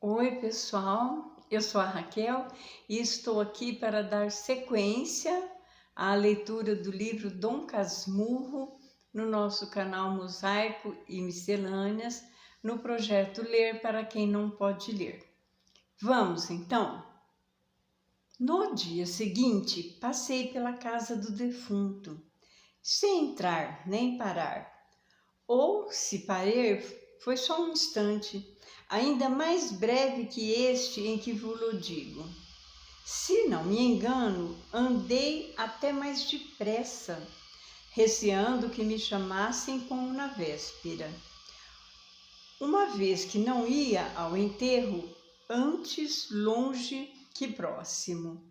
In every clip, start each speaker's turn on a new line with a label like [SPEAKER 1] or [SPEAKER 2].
[SPEAKER 1] Oi, pessoal, eu sou a Raquel e estou aqui para dar sequência à leitura do livro Dom Casmurro no nosso canal Mosaico e Miscelâneas, no projeto Ler para quem não pode ler. Vamos então? No dia seguinte, passei pela casa do defunto, sem entrar nem parar. Ou, se parei, foi só um instante, ainda mais breve que este em que vos digo. Se não me engano, andei até mais depressa, receando que me chamassem como na véspera. Uma vez que não ia ao enterro, antes longe que próximo.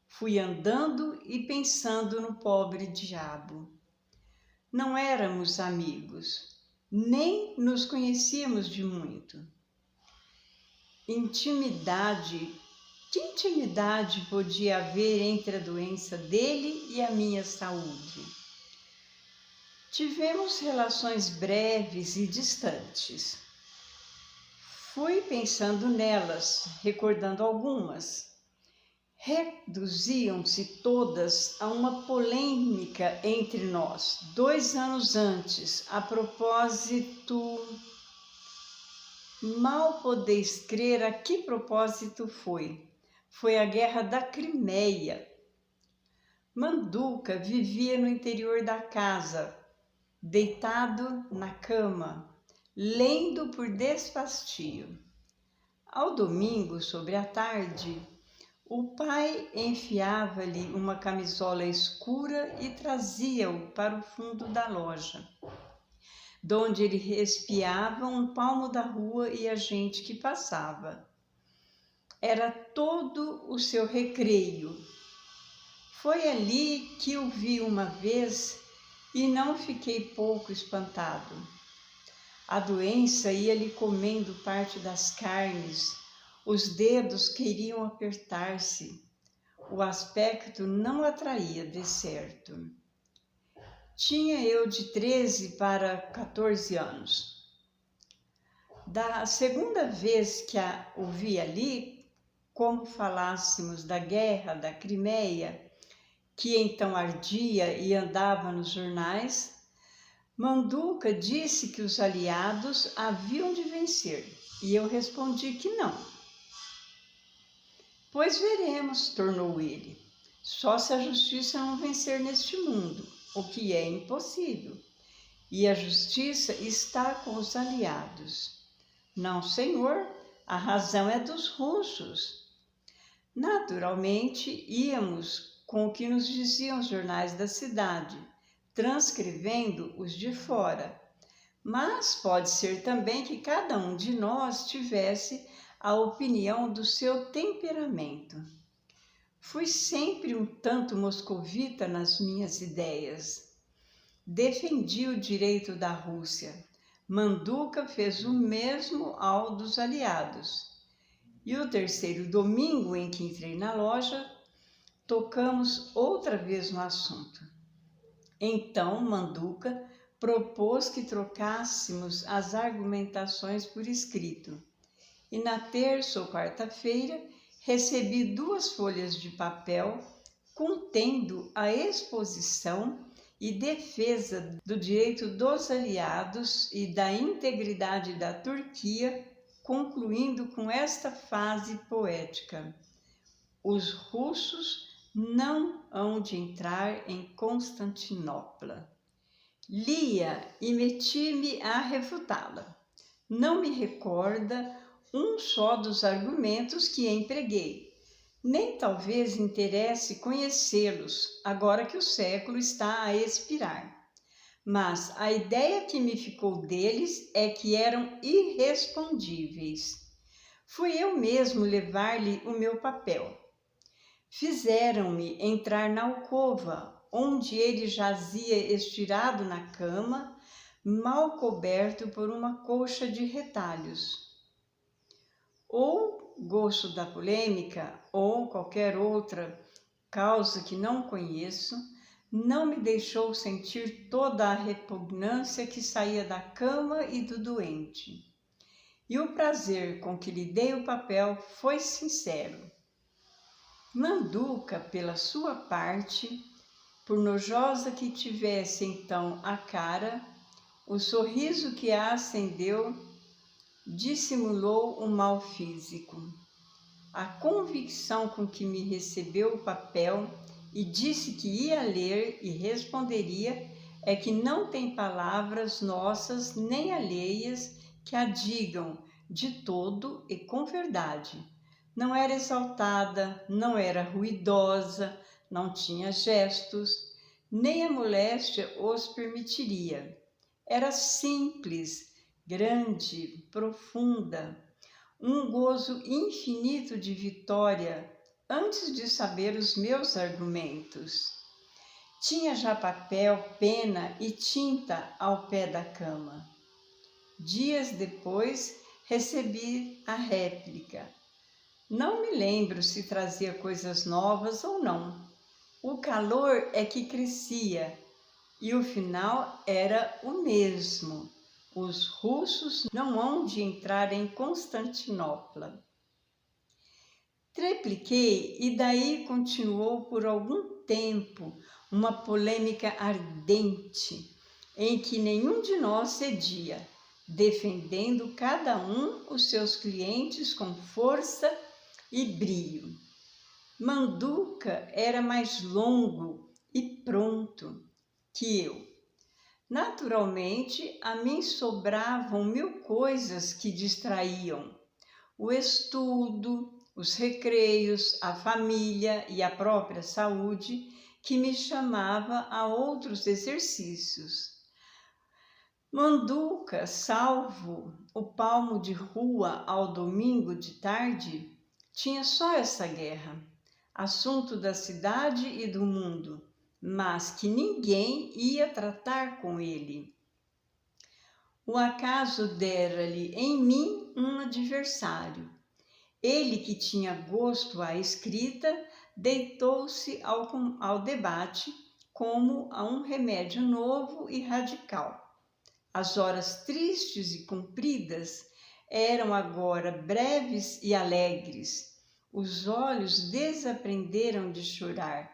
[SPEAKER 1] Fui andando e pensando no pobre diabo. Não éramos amigos, nem nos conhecíamos de muito. Que intimidade podia haver entre a doença dele e a minha saúde? Tivemos relações breves e distantes. Fui pensando nelas, recordando algumas. Reduziam-se todas a uma polêmica entre nós, 2 anos antes, a propósito. Mal podeis crer a que propósito foi. Foi a Guerra da Crimeia. Manduca vivia no interior da casa, deitado na cama, lendo por desfastio. Ao domingo, sobre a tarde, o pai enfiava-lhe uma camisola escura e trazia-o para o fundo da loja, donde ele espiava um palmo da rua e a gente que passava. Era todo o seu recreio. Foi ali que o vi uma vez e não fiquei pouco espantado. A doença ia-lhe comendo parte das carnes, os dedos queriam apertar-se. O aspecto não atraía de certo. Tinha eu de 13 para 14 anos. Da segunda vez que o vi ali, como falássemos da guerra da Crimeia, que então ardia e andava nos jornais, Manduca disse que os aliados haviam de vencer, e eu respondi que não. Pois veremos, tornou ele, só se a justiça não vencer neste mundo, o que é impossível. E a justiça está com os aliados. Não, senhor, a razão é dos russos. Naturalmente, íamos com o que nos diziam os jornais da cidade, transcrevendo os de fora. Mas pode ser também que cada um de nós tivesse a opinião do seu temperamento. Fui sempre um tanto moscovita nas minhas ideias. Defendi o direito da Rússia. Manduca fez o mesmo ao dos aliados. E o terceiro domingo em que entrei na loja, tocamos outra vez no assunto. Então Manduca propôs que trocássemos as argumentações por escrito. E na terça ou quarta-feira recebi 2 folhas de papel contendo a exposição e defesa do direito dos aliados e da integridade da Turquia, concluindo com esta frase poética: os russos não hão de entrar em Constantinopla. Lia e meti-me a refutá-la. Não me recorda um só dos argumentos que empreguei, nem talvez interesse conhecê-los, agora que o século está a expirar. Mas a ideia que me ficou deles é que eram irrespondíveis. Fui eu mesmo levar-lhe o meu papel. Fizeram-me entrar na alcova, onde ele jazia estirado na cama, mal coberto por uma colcha de retalhos. Ou gosto da polêmica, ou qualquer outra causa que não conheço, não me deixou sentir toda a repugnância que saía da cama e do doente. e o prazer com que lhe dei o papel foi sincero. Manduca, pela sua parte, por nojosa que tivesse então a cara, o sorriso que a acendeu dissimulou o mal físico. A convicção com que me recebeu o papel e disse que ia ler e responderia é que não tem palavras nossas nem alheias que a digam de todo e com verdade. Não era exaltada, não era ruidosa, não tinha gestos, nem a moléstia os permitiria. Era simples, grande, profunda, um gozo infinito de vitória antes de saber os meus argumentos. Tinha já papel, pena e tinta ao pé da cama. Dias depois recebi a réplica. Não me lembro se trazia coisas novas ou não. O calor é que crescia e o final era o mesmo. Os russos não hão de entrar em Constantinopla. Trepliquei e daí continuou por algum tempo uma polêmica ardente em que nenhum de nós cedia, defendendo cada um os seus clientes com força e brio. Manduca era mais longo e pronto que eu. Naturalmente, a mim sobravam 1000 coisas que distraíam: o estudo, os recreios, a família e a própria saúde, que me chamava a outros exercícios. Manduca, salvo o palmo de rua ao domingo de tarde, tinha só essa guerra, assunto da cidade e do mundo, mas que ninguém ia tratar com ele. O acaso dera-lhe em mim um adversário. Ele, que tinha gosto à escrita, deitou-se ao debate como a um remédio novo e radical. As horas tristes e compridas eram agora breves e alegres. Os olhos desaprenderam de chorar,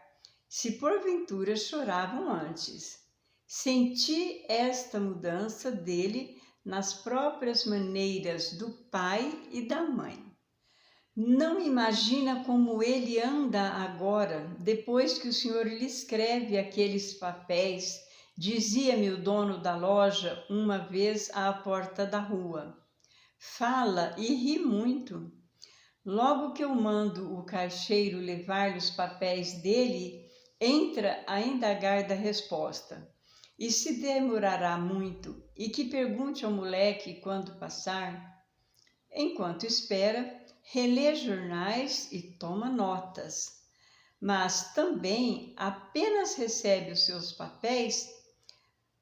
[SPEAKER 1] se porventura choravam antes. Senti esta mudança dele nas próprias maneiras do pai e da mãe. Não imagina como ele anda agora, depois que o senhor lhe escreve aqueles papéis, dizia-me o dono da loja uma vez à porta da rua. Fala e ri muito. Logo que eu mando o caixeiro levar-lhe os papéis dele, entra a indagar da resposta. E se demorará muito, e que pergunte ao moleque quando passar. Enquanto espera, relê jornais e toma notas. Mas também apenas recebe os seus papéis,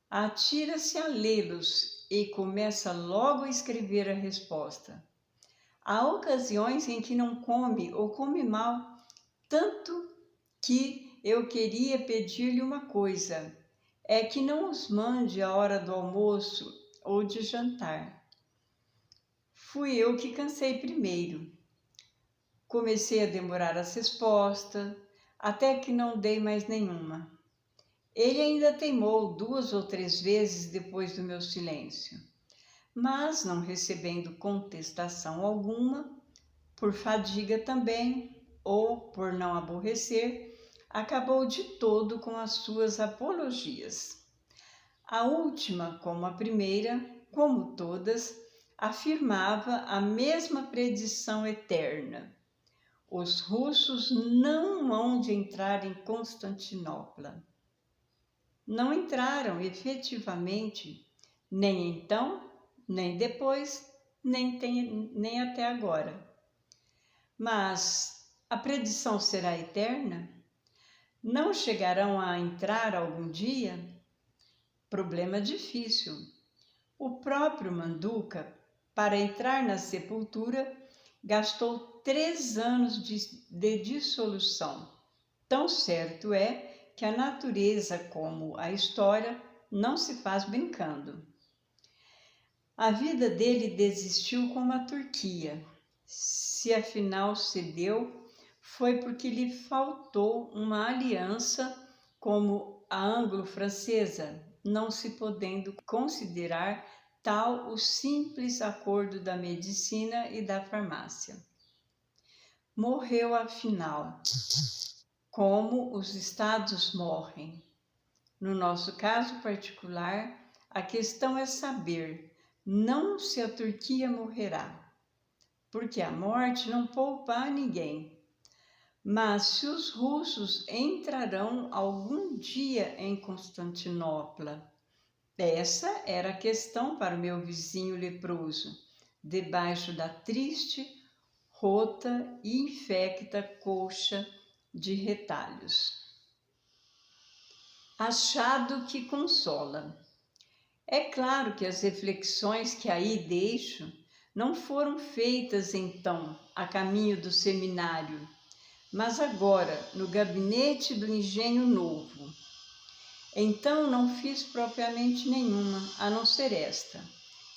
[SPEAKER 1] atira-se a lê-los e começa logo a escrever a resposta. Há ocasiões em que não come ou come mal, tanto que eu queria pedir-lhe uma coisa, é que não os mande à hora do almoço ou de jantar. Fui eu que cansei primeiro. Comecei a demorar as respostas, até que não dei mais nenhuma. Ele ainda teimou 2 ou 3 vezes depois do meu silêncio, mas não recebendo contestação alguma, por fadiga também, ou por não aborrecer, acabou de todo com as suas apologias. A última, como a primeira, como todas, afirmava a mesma predição eterna. Os russos não hão de entrar em Constantinopla. Não entraram efetivamente, nem então, nem depois, nem até agora. Mas a predição será eterna? Não chegarão a entrar algum dia? Problema difícil. O próprio Manduca, para entrar na sepultura, gastou 3 anos de dissolução. Tão certo é que a natureza como a história não se faz brincando. A vida dele desistiu como a Turquia. Se afinal cedeu, foi porque lhe faltou uma aliança como a anglo-francesa, não se podendo considerar tal o simples acordo da medicina e da farmácia. Morreu afinal, como os estados morrem. No nosso caso particular, a questão é saber, não se a Turquia morrerá, porque a morte não poupa a ninguém. Mas se os russos entrarão algum dia em Constantinopla? Essa era a questão para o meu vizinho leproso, debaixo da triste, rota e infecta colcha de retalhos. Achado que consola. É claro que as reflexões que aí deixo não foram feitas então a caminho do seminário, mas agora no gabinete do Engenho Novo. Então não fiz propriamente nenhuma, a não ser esta.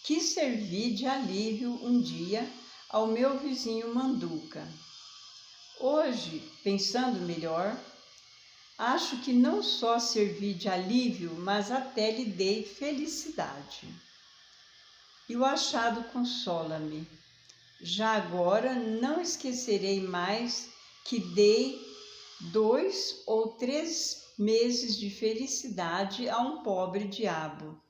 [SPEAKER 1] Quis servir de alívio um dia ao meu vizinho Manduca. Hoje, pensando melhor, acho que não só servi de alívio, mas até lhe dei felicidade. E o achado consola-me. Já agora não esquecerei mais que dei 2 ou 3 meses de felicidade a um pobre diabo,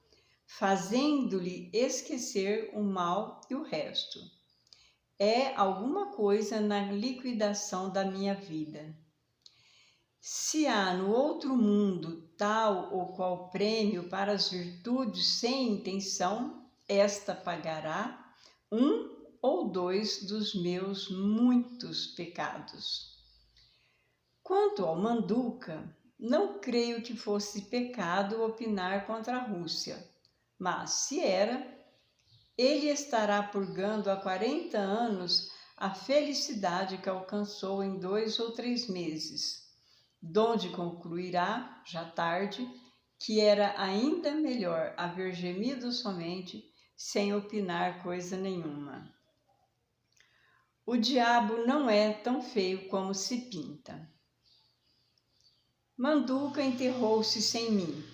[SPEAKER 1] fazendo-lhe esquecer o mal e o resto. É alguma coisa na liquidação da minha vida. Se há no outro mundo tal ou qual prêmio para as virtudes sem intenção, esta pagará 1 ou 2 dos meus muitos pecados. Quanto ao Manduca, não creio que fosse pecado opinar contra a Rússia, mas se era, ele estará purgando há 40 anos a felicidade que alcançou em 2 ou 3 meses, donde concluirá, já tarde, que era ainda melhor haver gemido somente, sem opinar coisa nenhuma. O diabo não é tão feio como se pinta. Manduca enterrou-se sem mim.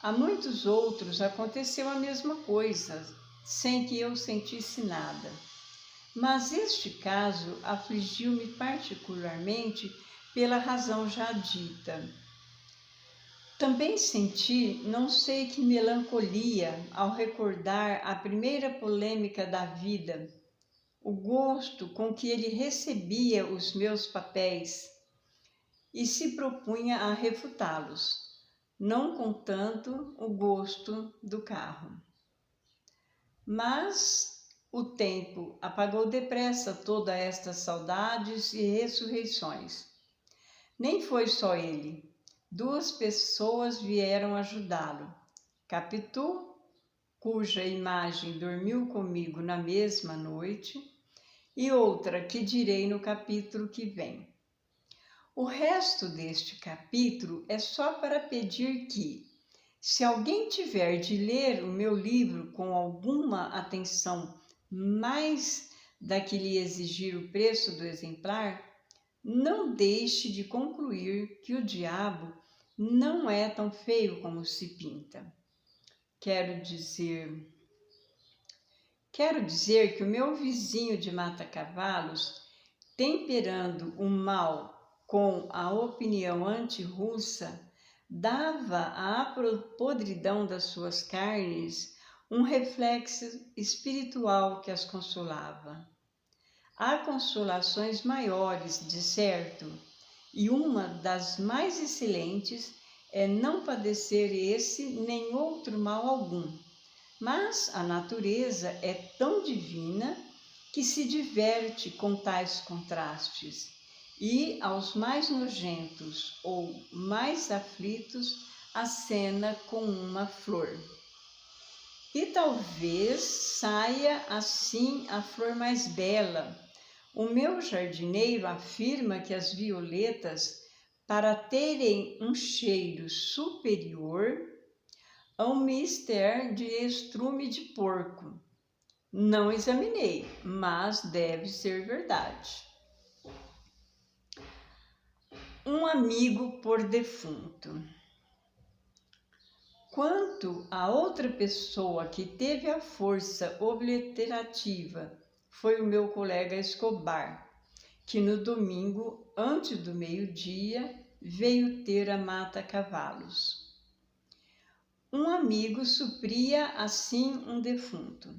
[SPEAKER 1] A muitos outros aconteceu a mesma coisa, sem que eu sentisse nada. Mas este caso afligiu-me particularmente pela razão já dita. Também senti não sei que melancolia ao recordar a primeira polêmica da vida, o gosto com que ele recebia os meus papéis e se propunha a refutá-los, não com tanto o gosto do carro. Mas o tempo apagou depressa todas estas saudades e ressurreições. Nem foi só ele. 2 pessoas vieram ajudá-lo. Capitu, cuja imagem dormiu comigo na mesma noite, e outra que direi no capítulo que vem. O resto deste capítulo é só para pedir que, se alguém tiver de ler o meu livro com alguma atenção mais da que lhe exigir o preço do exemplar, não deixe de concluir que o diabo não é tão feio como se pinta. Quero dizer que o meu vizinho de Mata-Cavalos, temperando o mal com a opinião anti-russa, dava à podridão das suas carnes um reflexo espiritual que as consolava. Há consolações maiores, de certo, e uma das mais excelentes é não padecer esse nem outro mal algum. Mas a natureza é tão divina que se diverte com tais contrastes, e aos mais nojentos ou mais aflitos acena com uma flor. E talvez saia assim a flor mais bela. O meu jardineiro afirma que as violetas, para terem um cheiro superior, a um mister de estrume de porco. Não examinei, mas deve ser verdade. Um amigo por defunto. Quanto a outra pessoa que teve a força obliterativa foi o meu colega Escobar, que no domingo, antes do meio-dia, veio ter a mata-cavalos. Um amigo supria assim um defunto,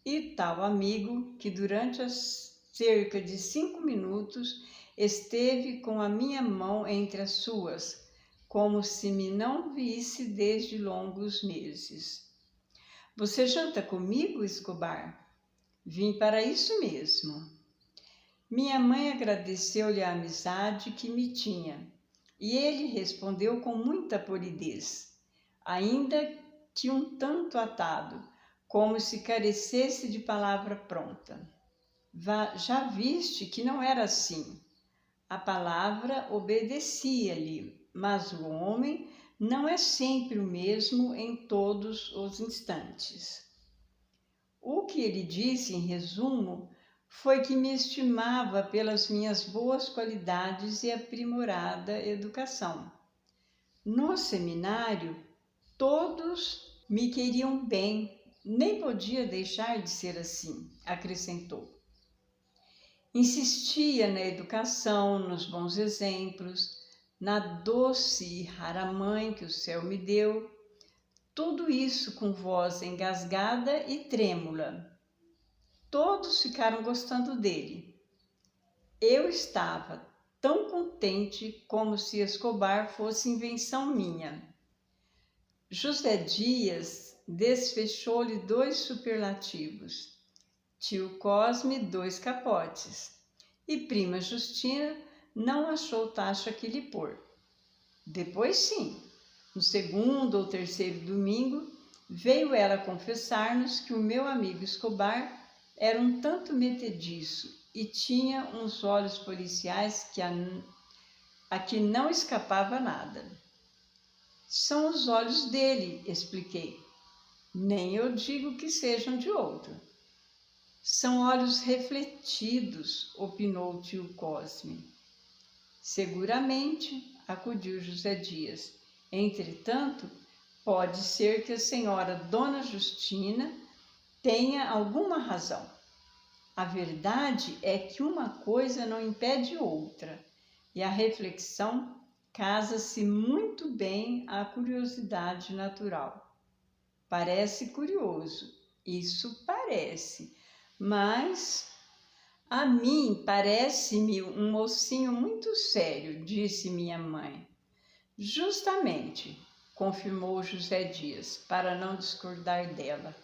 [SPEAKER 1] e tal amigo que durante cerca de 5 minutos esteve com a minha mão entre as suas, como se me não visse desde longos meses. Você janta comigo, Escobar? Vim para isso mesmo. Minha mãe agradeceu-lhe a amizade que me tinha, e ele respondeu com muita polidez, ainda que um tanto atado, como se carecesse de palavra pronta. Já viste que não era assim. A palavra obedecia-lhe, mas o homem não é sempre o mesmo em todos os instantes. O que ele disse, em resumo, foi que me estimava pelas minhas boas qualidades e aprimorada educação. No seminário, todos me queriam bem, nem podia deixar de ser assim, acrescentou. Insistia na educação, nos bons exemplos, na doce e rara mãe que o céu me deu, tudo isso com voz engasgada e trêmula. Todos ficaram gostando dele. Eu estava tão contente como se Escobar fosse invenção minha. José Dias desfechou-lhe 2 superlativos. Tio Cosme 2 capotes. E prima Justina não achou taxa que lhe pôr. Depois sim, no segundo ou terceiro domingo, veio ela confessar-nos que o meu amigo Escobar era um tanto metediço e tinha uns olhos policiais que a que não escapava nada. São os olhos dele, expliquei. Nem eu digo que sejam de outro. São olhos refletidos, opinou o tio Cosme. Seguramente, acudiu José Dias. Entretanto, pode ser que a senhora Dona Justina tenha alguma razão. A verdade é que uma coisa não impede outra, e a reflexão casa-se muito bem à curiosidade natural. Parece curioso, isso parece, mas a mim parece-me um mocinho muito sério, disse minha mãe. Justamente, confirmou José Dias, para não discordar dela.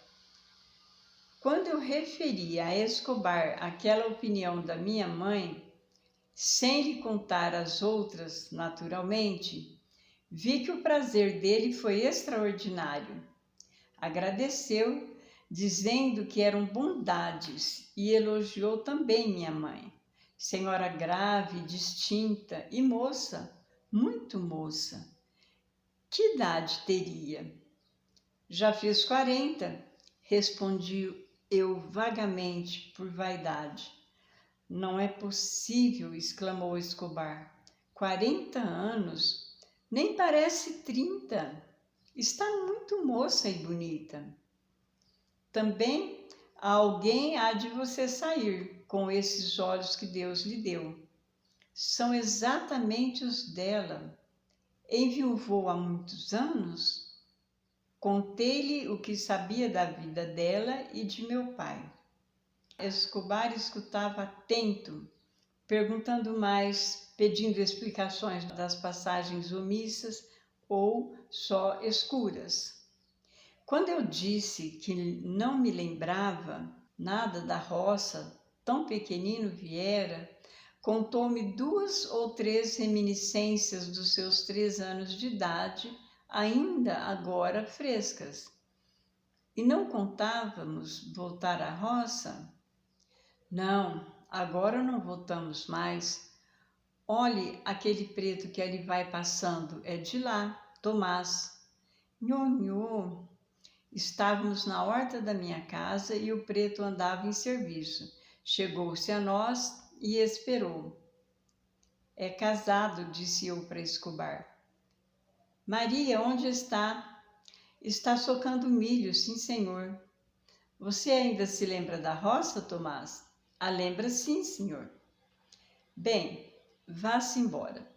[SPEAKER 1] Quando eu referi a Escobar aquela opinião da minha mãe, sem lhe contar as outras, naturalmente, vi que o prazer dele foi extraordinário. Agradeceu, dizendo que eram bondades, e elogiou também minha mãe. Senhora grave, distinta e moça, muito moça. Que idade teria? Já fiz 40, respondi eu vagamente por vaidade. Não é possível, exclamou Escobar. 40 anos? Nem parece 30. Está muito moça e bonita. Também alguém há de você sair com esses olhos que Deus lhe deu. São exatamente os dela. Enviuvou há muitos anos? Contei-lhe o que sabia da vida dela e de meu pai. Escobar escutava atento, perguntando mais, pedindo explicações das passagens omissas ou só escuras. Quando eu disse que não me lembrava nada da roça, tão pequenino viera, contou-me 2 ou 3 reminiscências dos seus 3 anos de idade, ainda agora frescas. E não contávamos voltar à roça? Não, agora não voltamos mais. Olhe aquele preto que ali vai passando, é de lá, Tomás. Nhonhô. Estávamos na horta da minha casa e o preto andava em serviço. Chegou-se a nós e esperou. É casado, disse eu para Escobar. Maria, onde está? Está socando milho, sim, senhor. Você ainda se lembra da roça, Tomás? A lembra, sim, senhor. Bem, vá-se embora.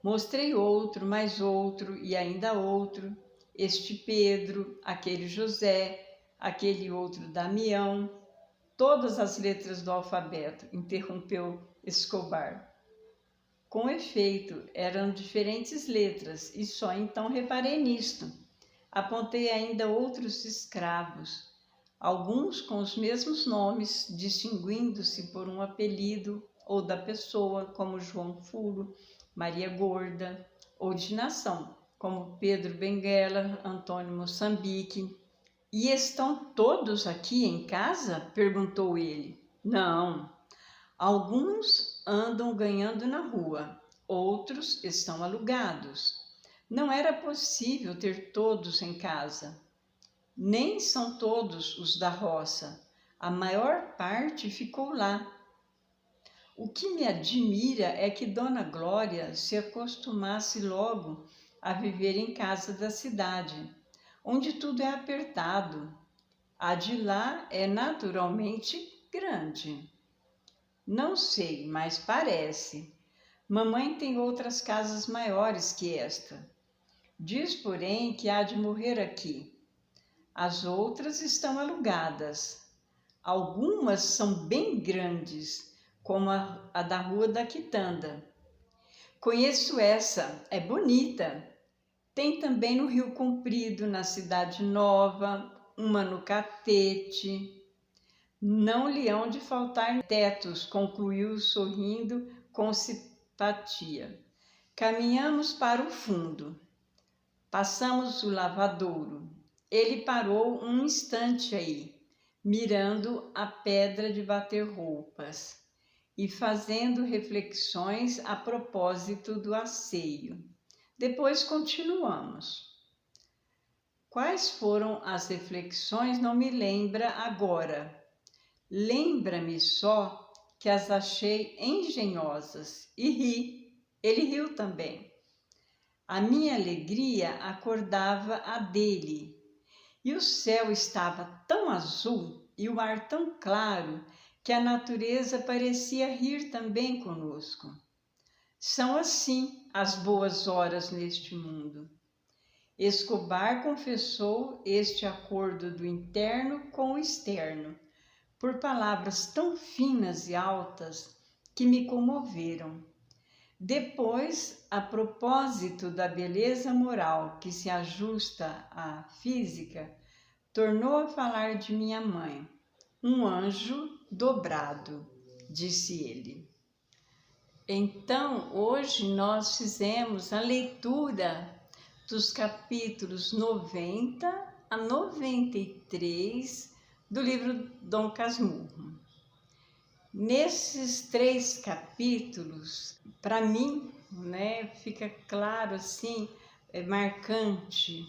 [SPEAKER 1] Mostrei outro, mais outro e ainda outro. Este Pedro, aquele José, aquele outro Damião. Todas as letras do alfabeto, interrompeu Escobar. Com efeito, eram diferentes letras e só então reparei nisto. Apontei ainda outros escravos, alguns com os mesmos nomes, distinguindo-se por um apelido ou da pessoa, como João Fulo, Maria Gorda, ou de nação, como Pedro Benguela, Antônio Moçambique. E estão todos aqui em casa? Perguntou ele. Não, alguns andam ganhando na rua, outros estão alugados. Não era possível ter todos em casa. Nem são todos os da roça. A maior parte ficou lá. O que me admira é que Dona Glória se acostumasse logo a viver em casa da cidade, onde tudo é apertado. A de lá é naturalmente grande. Não sei, mas parece. Mamãe tem outras casas maiores que esta. Diz, porém, que há de morrer aqui. As outras estão alugadas. Algumas são bem grandes, como a da Rua da Quitanda. Conheço essa, é bonita. Tem também no Rio Comprido, na Cidade Nova, uma no Catete. Não lhe hão de faltar tetos, concluiu sorrindo com simpatia. Caminhamos para o fundo. Passamos o lavadouro. Ele parou um instante aí, mirando a pedra de bater roupas e fazendo reflexões a propósito do asseio. Depois continuamos. Quais foram as reflexões não me lembra agora. Lembra-me só que as achei engenhosas e ri. Ele riu também. A minha alegria acordava a dele. E o céu estava tão azul e o ar tão claro que a natureza parecia rir também conosco. São assim as boas horas neste mundo. Escobar confessou este acordo do interno com o externo, por palavras tão finas e altas que me comoveram. Depois, a propósito da beleza moral que se ajusta à física, tornou a falar de minha mãe. Um anjo dobrado, disse ele. Então, hoje nós fizemos a leitura dos capítulos 90 a 93 do livro Dom Casmurro. Nesses 3 capítulos, para mim, fica claro assim, marcante,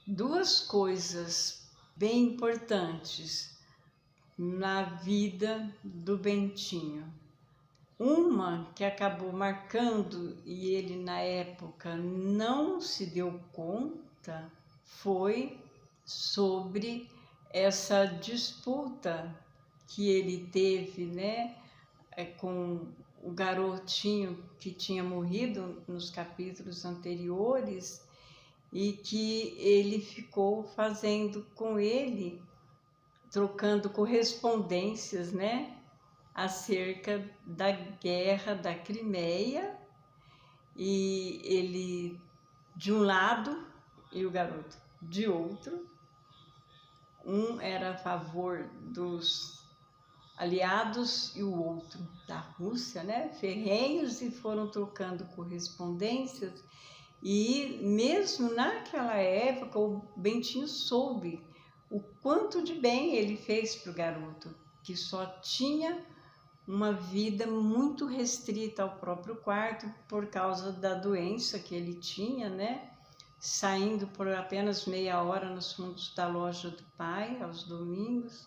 [SPEAKER 1] 2 coisas bem importantes na vida do Bentinho. Uma que acabou marcando e ele na época não se deu conta foi sobre essa disputa que ele teve, com o garotinho que tinha morrido nos capítulos anteriores e que ele ficou fazendo com ele, trocando correspondências, acerca da guerra da Crimeia, e ele de um lado e o garoto de outro. Um era a favor dos aliados e o outro da Rússia, ferrenhos, e foram trocando correspondências. E mesmo naquela época o Bentinho soube o quanto de bem ele fez para o garoto, que só tinha uma vida muito restrita ao próprio quarto por causa da doença que ele tinha, saindo por apenas meia hora nos fundos da loja do pai, aos domingos,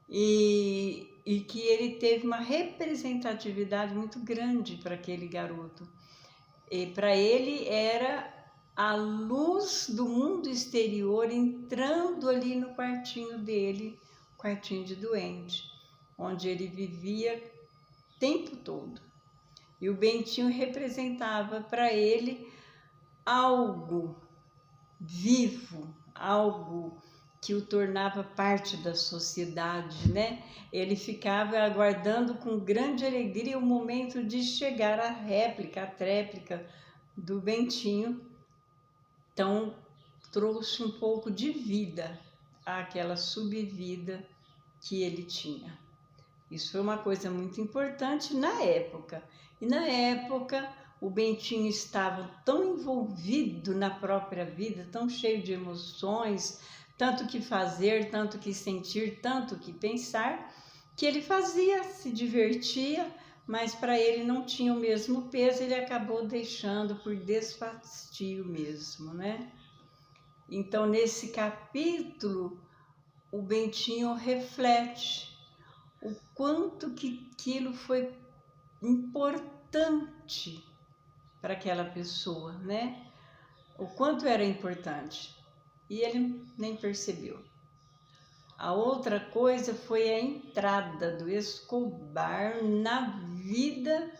[SPEAKER 1] e que ele teve uma representatividade muito grande para aquele garoto. E para ele era a luz do mundo exterior entrando ali no quartinho dele, quartinho de doente, onde ele vivia o tempo todo. E o Bentinho representava para ele algo vivo, algo que o tornava parte da sociedade, né? Ele ficava aguardando com grande alegria o momento de chegar a tréplica do Bentinho. Então, trouxe um pouco de vida àquela subvida que ele tinha. Isso foi uma coisa muito importante na época. E na época, o Bentinho estava tão envolvido na própria vida, tão cheio de emoções, tanto que fazer, tanto que sentir, tanto que pensar, que ele fazia, se divertia, mas para ele não tinha o mesmo peso, ele acabou deixando por desfastio mesmo, né? Então, nesse capítulo, o Bentinho reflete o quanto que aquilo foi importante para aquela pessoa, né? O quanto era importante. E ele nem percebeu. A outra coisa foi a entrada do Escobar na vida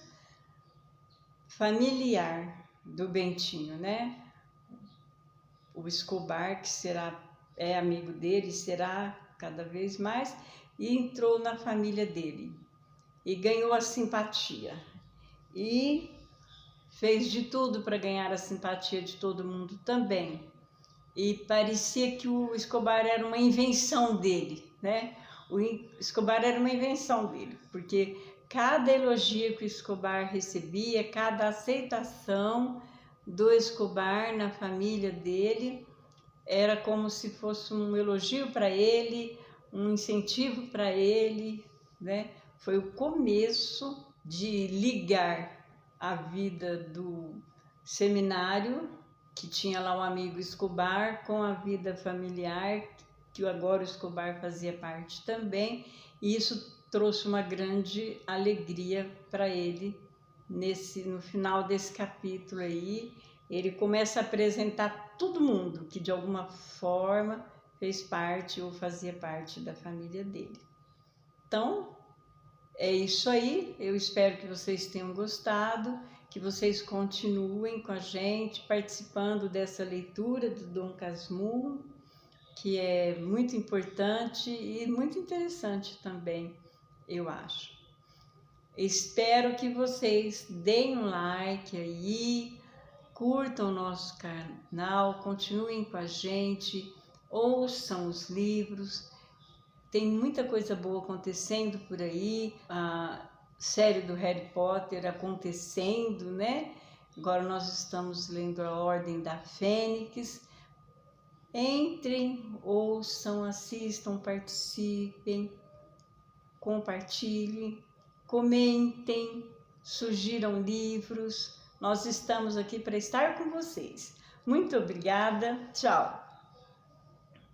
[SPEAKER 1] familiar do Bentinho, né? O Escobar, que é amigo dele, será cada vez mais, e entrou na família dele e ganhou a simpatia e fez de tudo para ganhar a simpatia de todo mundo também. E parecia que o Escobar era uma invenção dele, né? O Escobar era uma invenção dele, porque cada elogio que o Escobar recebia, cada aceitação do Escobar na família dele, era como se fosse um elogio para ele, um incentivo para ele, né? Foi o começo de ligar a vida do seminário, que tinha lá um amigo Escobar, com a vida familiar, que agora o Escobar fazia parte também, e isso trouxe uma grande alegria para ele no final desse capítulo aí. Ele começa a apresentar todo mundo que de alguma forma fez parte ou fazia parte da família dele. Então, é isso aí. Eu espero que vocês tenham gostado, que vocês continuem com a gente, participando dessa leitura do Dom Casmurro, que é muito importante e muito interessante também, eu acho. Espero que vocês deem um like aí, curtam o nosso canal, continuem com a gente, ouçam os livros. Tem muita coisa boa acontecendo por aí, a série do Harry Potter acontecendo, né? Agora nós estamos lendo a Ordem da Fênix. Entrem, ouçam, assistam, participem, compartilhem, comentem, sugiram livros. Nós estamos aqui para estar com vocês. Muito obrigada, tchau!